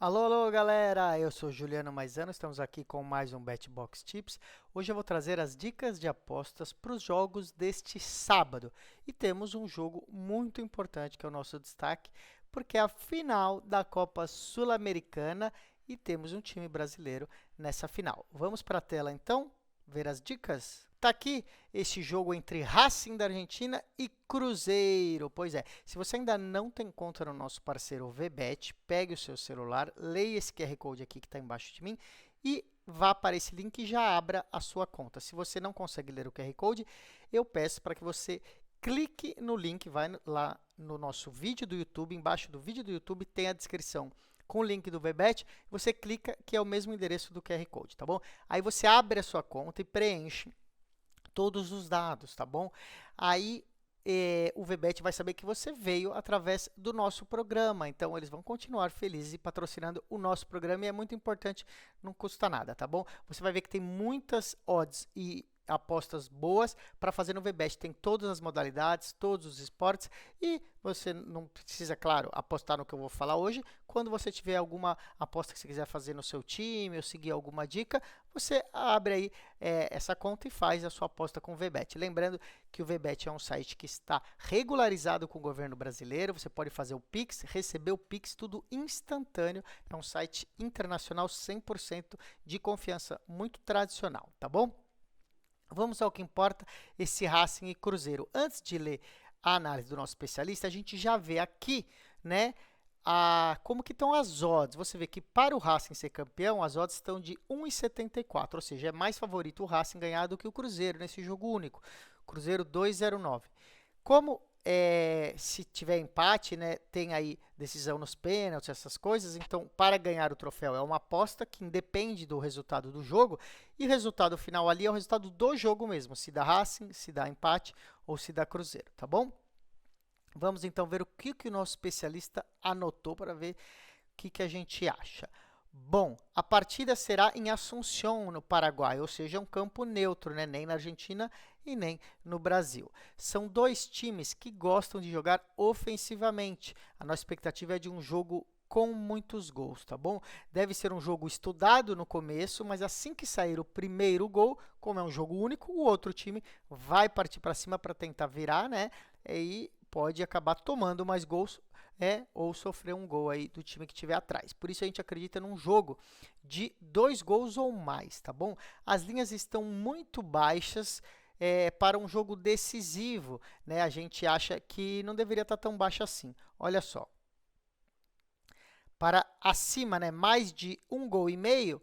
Alô, alô, galera! Eu sou Juliano Maisano, estamos aqui com mais um BetBox Tips. Hoje eu vou trazer as dicas de apostas para os jogos deste sábado. E temos um jogo muito importante que é o nosso destaque, porque é a final da Copa Sul-Americana e temos um time brasileiro nessa final. Vamos para a tela então, ver as dicas? Tá aqui este jogo entre Racing da Argentina e Cruzeiro. Pois é, se você ainda não tem conta no nosso parceiro VBet, pegue o seu celular, leia esse QR Code aqui que está embaixo de mim e vá para esse link e já abra a sua conta. Se você não consegue ler o QR Code, eu peço para que você clique no link, vai lá no nosso vídeo do YouTube, embaixo do vídeo do YouTube tem a descrição com o link do VBet, você clica que é o mesmo endereço do QR Code, tá bom? Aí você abre a sua conta e preenche todos os dados, tá bom? Aí o VBet vai saber que você veio através do nosso programa, então eles vão continuar felizes e patrocinando o nosso programa e é muito importante, não custa nada, tá bom? Você vai ver que tem muitas odds e apostas boas para fazer no VBet, tem todas as modalidades, todos os esportes e você não precisa, claro, apostar no que eu vou falar hoje. Quando você tiver alguma aposta que você quiser fazer no seu time ou seguir alguma dica, você abre aí essa conta e faz a sua aposta com o VBet. Lembrando que o VBet é um site que está regularizado com o governo brasileiro, você pode fazer o Pix, receber o Pix, tudo instantâneo, é um site internacional 100% de confiança, muito tradicional, tá bom? Vamos ao que importa, esse Racing e Cruzeiro. Antes de ler a análise do nosso especialista, a gente já vê aqui, né, como que estão as odds. Você vê que para o Racing ser campeão, as odds estão de 1,74, ou seja, é mais favorito o Racing ganhar do que o Cruzeiro nesse jogo único. Cruzeiro 2,09. Como se tiver empate, né, tem aí decisão nos pênaltis, essas coisas, então para ganhar o troféu é uma aposta que independe do resultado do jogo e o resultado final ali é o resultado do jogo mesmo, se dá Racing, se dá empate ou se dá Cruzeiro, tá bom? Vamos então ver o que o nosso especialista anotou para ver o que a gente acha. Bom, a partida será em Assunção, no Paraguai, ou seja, um campo neutro, né? Nem na Argentina e nem no Brasil. São dois times que gostam de jogar ofensivamente. A nossa expectativa é de um jogo com muitos gols, tá bom? Deve ser um jogo estudado no começo, mas assim que sair o primeiro gol, como é um jogo único, o outro time vai partir para cima para tentar virar, né? E pode acabar tomando mais gols ou sofrer um gol aí do time que estiver atrás. Por isso a gente acredita num jogo de 2 gols ou mais, tá bom? As linhas estão muito baixas para um jogo decisivo, né? A gente acha que não deveria estar tão baixa assim. Olha só. Para acima, né, mais de 1,5 gol,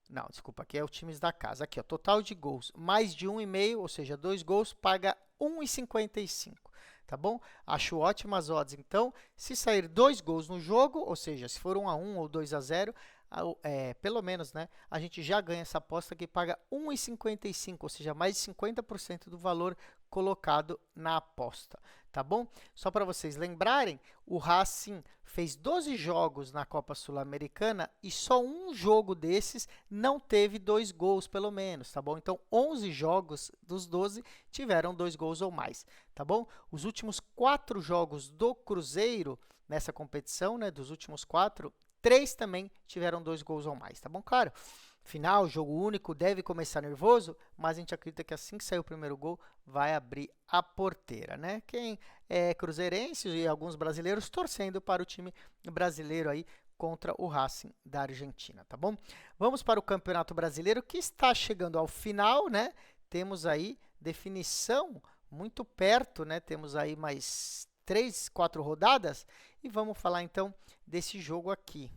não, desculpa, aqui é o times da casa. Aqui, ó, total de gols, mais de 1,5, ou seja, 2 gols, paga 1,55, tá bom? Acho ótimas odds. Então, se sair 2 gols no jogo, ou seja, se for 1-1 ou 2-0, pelo menos, né, a gente já ganha essa aposta que paga 1,55, ou seja, mais de 50% do valor colocado na aposta, tá bom? Só para vocês lembrarem, o Racing fez 12 jogos na Copa Sul-Americana e só um jogo desses não teve 2 gols, pelo menos, tá bom? Então, 11 jogos dos 12 tiveram 2 gols ou mais, tá bom? Os últimos 4 jogos do Cruzeiro nessa competição, né, dos últimos 4, 3 também tiveram 2 gols ou mais, tá bom? Claro, final, jogo único, deve começar nervoso, mas a gente acredita que assim que sair o primeiro gol, vai abrir a porteira, né? Quem é cruzeirense e alguns brasileiros torcendo para o time brasileiro aí contra o Racing da Argentina, tá bom? Vamos para o Campeonato Brasileiro que está chegando ao final, né? Temos aí definição muito perto, né? Temos aí mais 3, 4 rodadas e vamos falar então desse jogo aqui.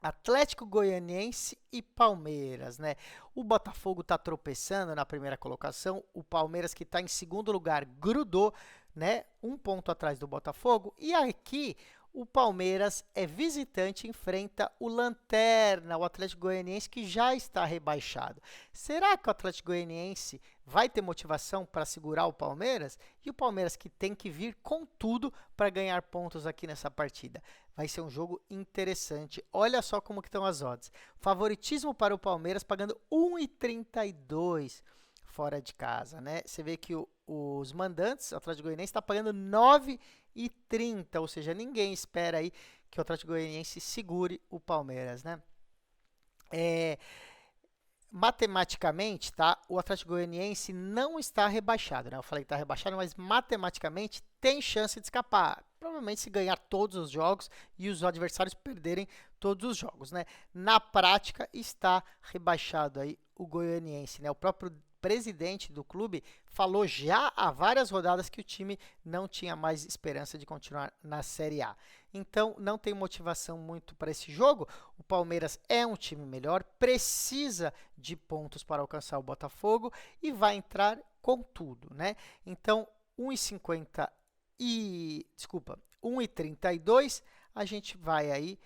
Atlético Goianiense e Palmeiras, né? O Botafogo está tropeçando na primeira colocação, o Palmeiras que está em segundo lugar grudou, né? Um ponto atrás do Botafogo e aqui o Palmeiras é visitante e enfrenta o Lanterna, o Atlético Goianiense que já está rebaixado. Será que o Atlético Goianiense vai ter motivação para segurar o Palmeiras? E o Palmeiras que tem que vir com tudo para ganhar pontos aqui nessa partida. Vai ser um jogo interessante. Olha só como que estão as odds. Favoritismo para o Palmeiras pagando 1,32 fora de casa, né? Você vê que os mandantes, o Atlético Goianiense está pagando 9,30, ou seja, ninguém espera aí que o Atlético Goianiense segure o Palmeiras, né? É, matematicamente, tá? O Atlético Goianiense não está rebaixado, né? Eu falei que está rebaixado, mas matematicamente tem chance de escapar. Provavelmente se ganhar todos os jogos e os adversários perderem todos os jogos, né? Na prática está rebaixado aí o Goianiense, né? O próprio presidente do clube falou já há várias rodadas que o time não tinha mais esperança de continuar na Série A. Então, não tem motivação muito para esse jogo. O Palmeiras é um time melhor, precisa de pontos para alcançar o Botafogo e vai entrar com tudo, né? Então, 1,50 desculpa, 1,32, a gente vai aí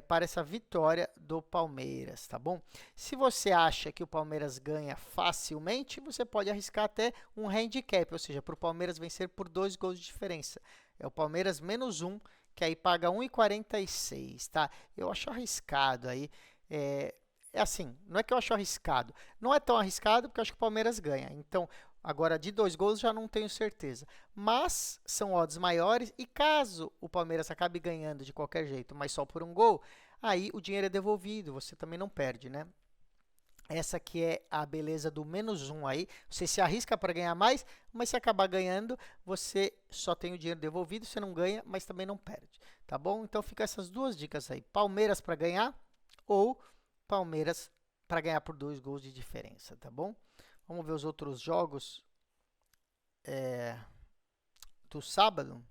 para essa vitória do Palmeiras, tá bom? Se você acha que o Palmeiras ganha facilmente, você pode arriscar até um handicap, ou seja, para o Palmeiras vencer por 2 gols de diferença. É o Palmeiras menos 1, que aí paga 1,46, tá? Eu acho arriscado aí. É assim, não é que eu acho arriscado. Não é tão arriscado porque eu acho que o Palmeiras ganha. Então, agora de 2 gols já não tenho certeza. Mas são odds maiores e caso o Palmeiras acabe ganhando de qualquer jeito, mas só por um gol, aí o dinheiro é devolvido, você também não perde, né? Essa aqui é a beleza do menos 1 aí. Você se arrisca para ganhar mais, mas se acabar ganhando, você só tem o dinheiro devolvido, você não ganha, mas também não perde, tá bom? Então fica essas duas dicas aí. Palmeiras para ganhar ou Palmeiras para ganhar por 2 gols de diferença, tá bom? Vamos ver os outros jogos do sábado.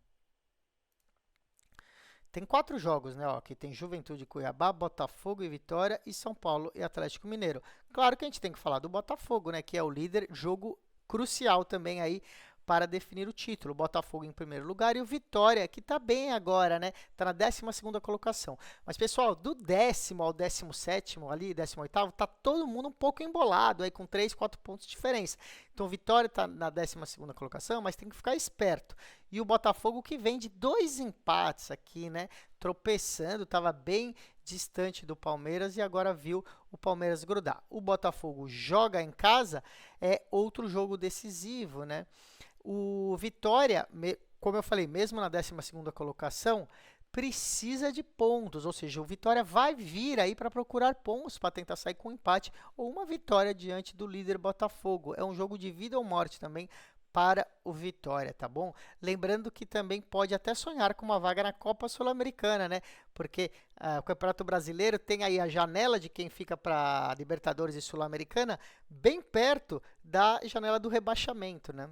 Tem 4 jogos, né? Ó, que tem Juventude, Cuiabá, Botafogo e Vitória e São Paulo e Atlético Mineiro. Claro que a gente tem que falar do Botafogo, né? Que é o líder, jogo crucial também aí para definir o título. O Botafogo em primeiro lugar e o Vitória, que está bem agora, né? Está na 12ª colocação. Mas, pessoal, do 10º ao 17º ali, 18º, tá todo mundo um pouco embolado aí com 3, 4 pontos de diferença. Então, o Vitória está na 12ª colocação, mas tem que ficar esperto. E o Botafogo que vem de 2 empates aqui, né? Tropeçando, estava bem distante do Palmeiras e agora viu o Palmeiras grudar. O Botafogo joga em casa, é outro jogo decisivo, né? O Vitória, como eu falei, mesmo na 12ª colocação, precisa de pontos, ou seja, o Vitória vai vir aí para procurar pontos para tentar sair com um empate ou uma vitória diante do líder Botafogo. É um jogo de vida ou morte também para o Vitória, tá bom? Lembrando que também pode até sonhar com uma vaga na Copa Sul-Americana, né? Porque o Campeonato Brasileiro tem aí a janela de quem fica para Libertadores e Sul-Americana bem perto da janela do rebaixamento, né?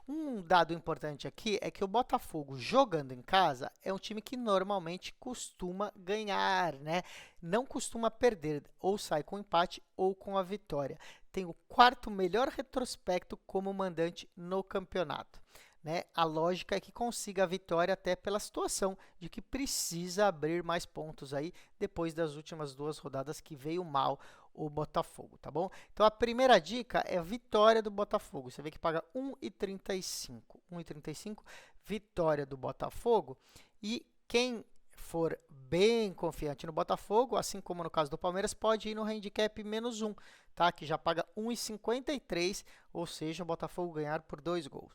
Um dado importante aqui é que o Botafogo jogando em casa é um time que normalmente costuma ganhar, né? Não costuma perder, ou sai com empate ou com a vitória. Tem o 4º melhor retrospecto como mandante no campeonato. Né? A lógica é que consiga a vitória até pela situação de que precisa abrir mais pontos aí depois das últimas 2 rodadas que veio mal o Botafogo, tá bom? Então a primeira dica é a vitória do Botafogo. Você vê que paga 1,35. 1,35, vitória do Botafogo. E quem for bem confiante no Botafogo, assim como no caso do Palmeiras, pode ir no handicap menos 1, tá? Que já paga 1,53, ou seja, o Botafogo ganhar por 2 gols.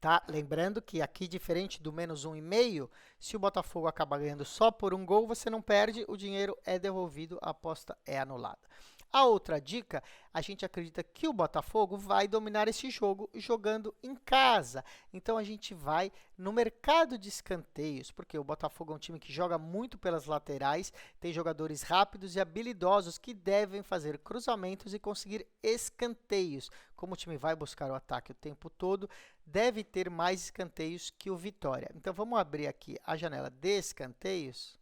Tá? Lembrando que aqui, diferente do menos 1,5, se o Botafogo acabar ganhando só por um gol, você não perde, o dinheiro é devolvido, a aposta é anulada. A outra dica, a gente acredita que o Botafogo vai dominar esse jogo jogando em casa. Então a gente vai no mercado de escanteios, porque o Botafogo é um time que joga muito pelas laterais, tem jogadores rápidos e habilidosos que devem fazer cruzamentos e conseguir escanteios. Como o time vai buscar o ataque o tempo todo, deve ter mais escanteios que o Vitória. Então vamos abrir aqui a janela de escanteios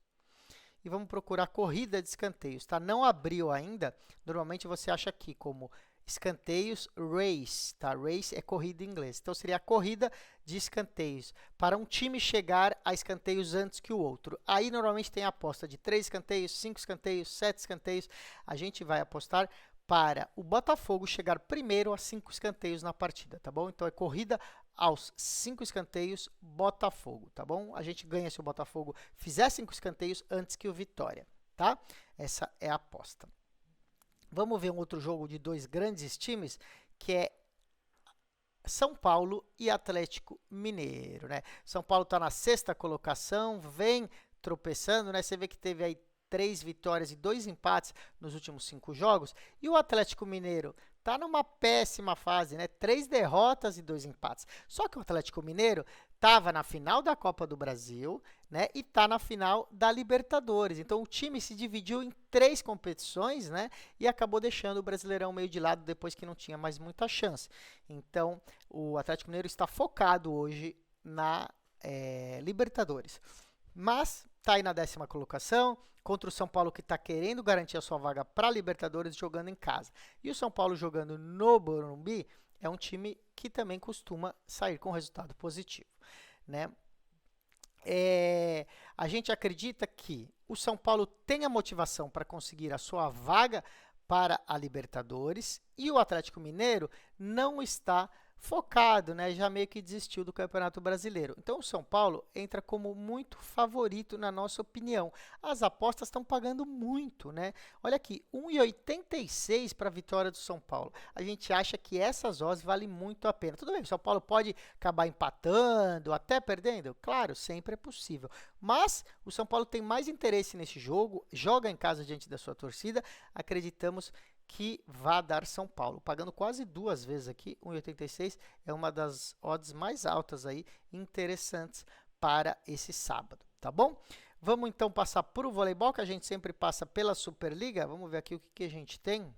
e vamos procurar corrida de escanteios, tá? Não abriu ainda, normalmente você acha aqui como escanteios race, tá? Race é corrida em inglês, então seria a corrida de escanteios, para um time chegar a escanteios antes que o outro. Aí normalmente tem a aposta de 3 escanteios, 5 escanteios, 7 escanteios, a gente vai apostar para o Botafogo chegar primeiro a 5 escanteios na partida, tá bom? Então é corrida aos 5 escanteios, Botafogo, tá bom? A gente ganha se o Botafogo fizer 5 escanteios antes que o Vitória, tá? Essa é a aposta. Vamos ver um outro jogo de 2 grandes times, que é São Paulo e Atlético Mineiro, né? São Paulo está na sexta colocação, vem tropeçando, né? Você vê que teve aí 3 vitórias e 2 empates nos últimos 5 jogos. E o Atlético Mineiro está numa péssima fase, né? 3 derrotas e 2 empates. Só que o Atlético Mineiro estava na final da Copa do Brasil, né? E está na final da Libertadores. Então o time se dividiu em 3 competições, né? E acabou deixando o Brasileirão meio de lado depois que não tinha mais muita chance. Então o Atlético Mineiro está focado hoje na Libertadores. Mas está aí na 10ª colocação, contra o São Paulo que está querendo garantir a sua vaga para a Libertadores jogando em casa. E o São Paulo jogando no Morumbi é um time que também costuma sair com resultado positivo, né? A gente acredita que o São Paulo tem a motivação para conseguir a sua vaga para a Libertadores e o Atlético Mineiro não está focado, né? Já meio que desistiu do Campeonato Brasileiro. Então o São Paulo entra como muito favorito na nossa opinião. As apostas estão pagando muito, né? Olha aqui, 1,86 para a vitória do São Paulo. A gente acha que essas odds valem muito a pena. Tudo bem, o São Paulo pode acabar empatando, até perdendo? Claro, sempre é possível. Mas o São Paulo tem mais interesse nesse jogo, joga em casa diante da sua torcida. Acreditamos que vai dar São Paulo, pagando quase 2 vezes aqui, 1,86 é uma das odds mais altas aí, interessantes para esse sábado, tá bom? Vamos então passar para o voleibol, que a gente sempre passa pela Superliga. Vamos ver aqui o que a gente tem.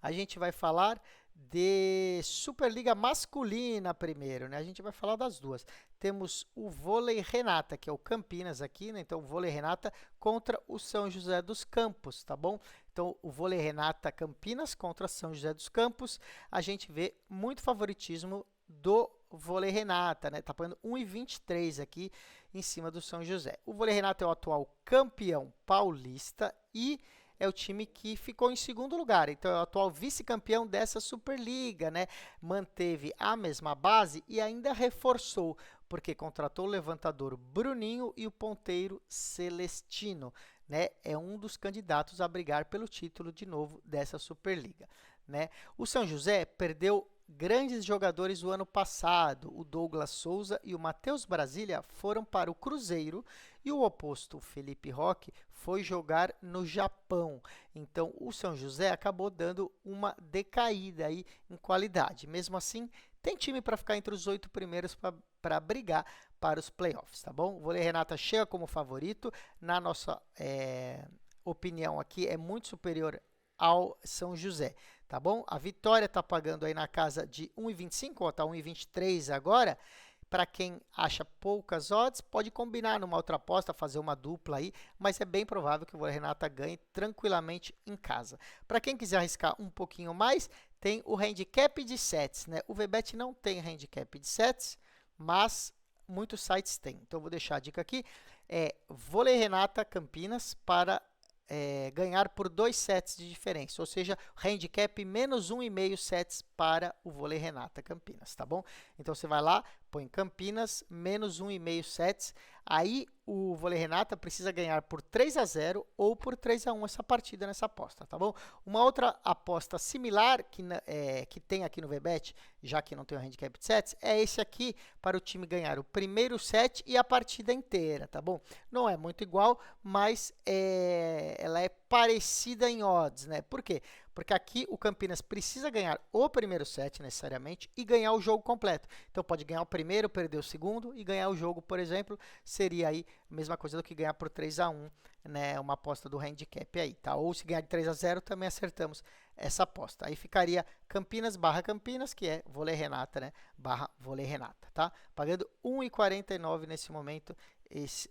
A gente vai falar de Superliga masculina primeiro, né? A gente vai falar das duas. Temos o vôlei Renata, que é o Campinas aqui, né? Então, o vôlei Renata contra o São José dos Campos, tá bom? Então, o vôlei Renata Campinas contra São José dos Campos, a gente vê muito favoritismo do vôlei Renata, né? Tá pagando 1,23 aqui em cima do São José. O vôlei Renata é o atual campeão paulista e é o time que ficou em segundo lugar. Então, é o atual vice-campeão dessa Superliga, né? Manteve a mesma base e ainda reforçou, porque contratou o levantador Bruninho e o ponteiro Celestino, né? É um dos candidatos a brigar pelo título de novo dessa Superliga, né? O São José perdeu grandes jogadores do ano passado. O Douglas Souza e o Matheus Brasília foram para o Cruzeiro e o oposto, o Felipe Roque, foi jogar no Japão. Então, o São José acabou dando uma decaída aí em qualidade. Mesmo assim, tem time para ficar entre os 8 primeiros para brigar para os playoffs, tá bom? O vôlei Renata chega como favorito. Na nossa opinião aqui, é muito superior ao São José, tá bom? A vitória está pagando aí na casa de 1,25, ó, tá 1,23 agora. Para quem acha poucas odds, pode combinar numa outra aposta, fazer uma dupla aí, mas é bem provável que o vôlei Renata ganhe tranquilamente em casa. Para quem quiser arriscar um pouquinho mais, tem o handicap de sets, né? O VBet não tem handicap de sets, mas muitos sites têm. Então, eu vou deixar a dica aqui, vôlei Renata Campinas para ganhar por 2 sets de diferença, ou seja, handicap menos 1,5 sets para o vôlei Renata Campinas, tá bom? Então, você vai lá, põe Campinas, menos 1,5 sets, aí o vôlei Renata precisa ganhar por 3-0 ou por 3-1 essa partida nessa aposta, tá bom? Uma outra aposta similar que tem aqui no VBet, já que não tem o handicap de sets, é esse aqui para o time ganhar o primeiro set e a partida inteira, tá bom? Não é muito igual, mas ela é parecida em odds, né? Por quê? Porque aqui o Campinas precisa ganhar o primeiro set necessariamente e ganhar o jogo completo. Então pode ganhar o primeiro, perder o segundo e ganhar o jogo, por exemplo, seria aí a mesma coisa do que ganhar por 3-1, né? Uma aposta do handicap aí, tá? Ou se ganhar de 3-0, também acertamos essa aposta. Aí ficaria Campinas barra Campinas, que é vôlei Renata, né? Barra vôlei Renata, tá? Pagando 1,49 nesse momento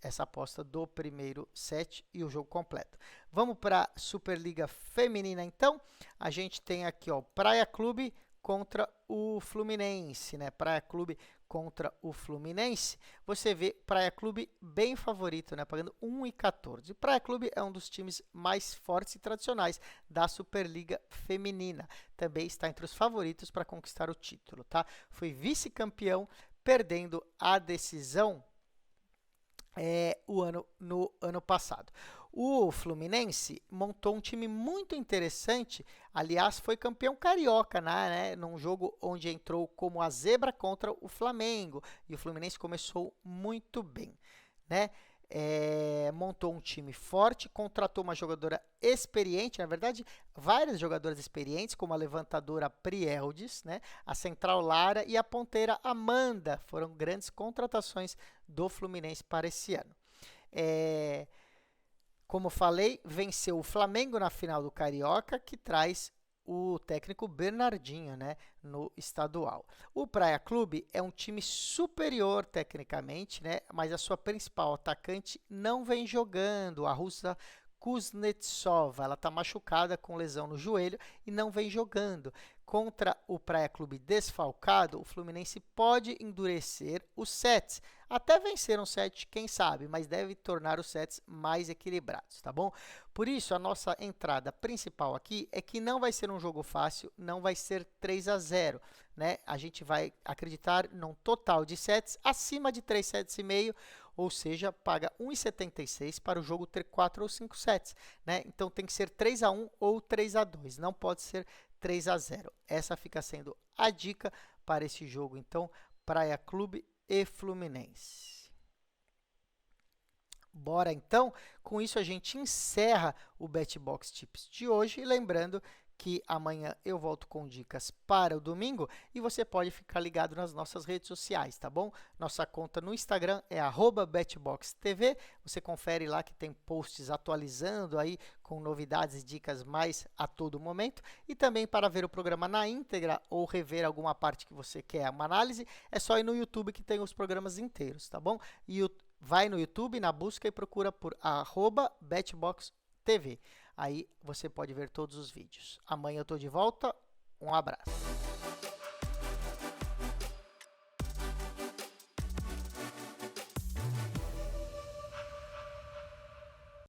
essa aposta do primeiro set e o jogo completo. Vamos para a Superliga Feminina, então. A gente tem aqui, ó, Praia Clube contra o Fluminense, né? Praia Clube contra o Fluminense. Você vê Praia Clube bem favorito, né? Pagando 1,14. Praia Clube é um dos times mais fortes e tradicionais da Superliga Feminina. Também está entre os favoritos para conquistar o título, tá? Foi vice-campeão, perdendo a decisão no ano passado. O Fluminense montou um time muito interessante, aliás, foi campeão carioca, né, num jogo onde entrou como a zebra contra o Flamengo, e o Fluminense começou muito bem, né? Montou um time forte, contratou uma jogadora experiente, na verdade, várias jogadoras experientes, como a levantadora Prieldes, né, a central Lara e a ponteira Amanda, foram grandes contratações do Fluminense para esse ano. Como falei, venceu o Flamengo na final do Carioca, que traz o técnico Bernardinho, né, no estadual. O Praia Clube é um time superior tecnicamente, né, mas a sua principal atacante não vem jogando, a russa Kuznetsova. Ela está machucada com lesão no joelho e não vem jogando. Contra o Praia Clube desfalcado, o Fluminense pode endurecer os sets. Até vencer um set, quem sabe, mas deve tornar os sets mais equilibrados, tá bom? Por isso, a nossa entrada principal aqui é que não vai ser um jogo fácil, não vai ser 3-0, né? A gente vai acreditar num total de sets acima de 3 sets e meio, ou seja, paga 1,76 para o jogo ter 4 ou 5 sets, né? Então tem que ser 3-1 ou 3-2, não pode ser 3-0. Essa fica sendo a dica para esse jogo, então, Praia Clube e Fluminense. Bora então, com isso a gente encerra o BetBox Tips de hoje, e lembrando que amanhã eu volto com dicas para o domingo e você pode ficar ligado nas nossas redes sociais, tá bom? Nossa conta no Instagram é @betboxtv. Você confere lá que tem posts atualizando aí com novidades e dicas mais a todo momento. E também para ver o programa na íntegra ou rever alguma parte que você quer uma análise, é só ir no YouTube que tem os programas inteiros, tá bom? E vai no YouTube, na busca e procura por @betboxtv. Aí você pode ver todos os vídeos. Amanhã eu estou de volta. Um abraço.